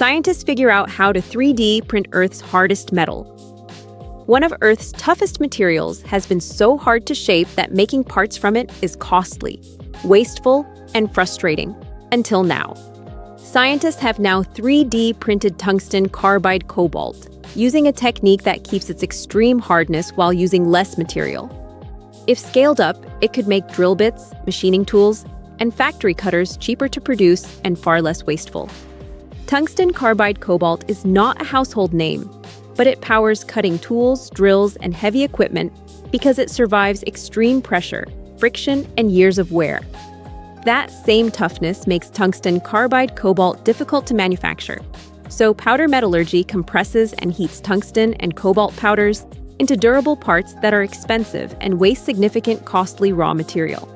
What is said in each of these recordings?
scientists figure out how to 3D print Earth's hardest metal. One of Earth's toughest materials has been so hard to shape that making parts from it is costly, wasteful, and frustrating, until now. Scientists have now 3D printed tungsten carbide-cobalt, using a technique that keeps its extreme hardness while using less material. If scaled up, it could make drill bits, machining tools, and factory cutters cheaper to produce and far less wasteful. Tungsten carbide-cobalt is not a household name, but it powers cutting tools, drills, and heavy equipment because it survives extreme pressure, friction, and years of wear. That same toughness makes tungsten carbide-cobalt difficult to manufacture. So powder metallurgy compresses and heats tungsten and cobalt powders into durable parts that are expensive and waste significant costly raw material.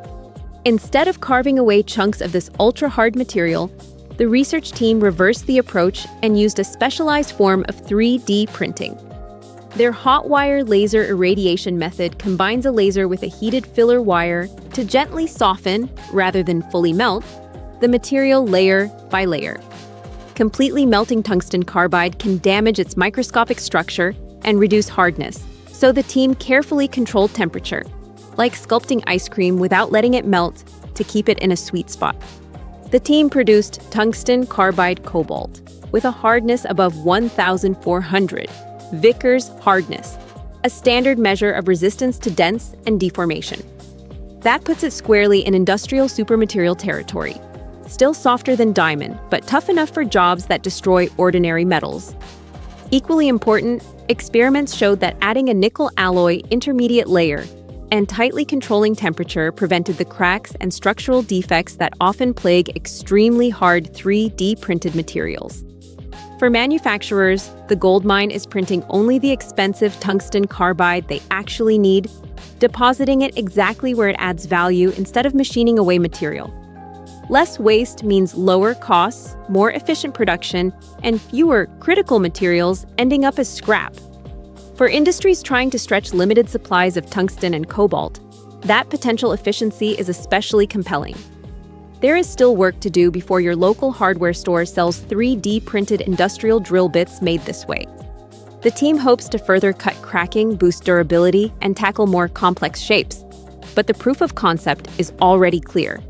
Instead of carving away chunks of this ultra-hard material, the research team reversed the approach and used a specialized form of 3D printing. Their hot wire laser irradiation method combines a laser with a heated filler wire to gently soften, rather than fully melt, the material layer by layer. Completely melting tungsten carbide can damage its microscopic structure and reduce hardness, so the team carefully controlled temperature, like sculpting ice cream without letting it melt to keep it in a sweet spot. The team produced tungsten carbide-cobalt with a hardness above 1,400, Vickers hardness, a standard measure of resistance to dents and deformation. That puts it squarely in industrial supermaterial territory. Still softer than diamond, but tough enough for jobs that destroy ordinary metals. Equally important, experiments showed that adding a nickel alloy intermediate layer and tightly controlling temperature prevented the cracks and structural defects that often plague extremely hard 3D printed materials. For manufacturers, the goldmine is printing only the expensive tungsten carbide they actually need, depositing it exactly where it adds value instead of machining away material. Less waste means lower costs, more efficient production, and fewer critical materials ending up as scrap. For industries trying to stretch limited supplies of tungsten and cobalt, that potential efficiency is especially compelling. There is still work to do before your local hardware store sells 3D printed industrial drill bits made this way. The team hopes to further cut cracking, boost durability, and tackle more complex shapes. But the proof of concept is already clear.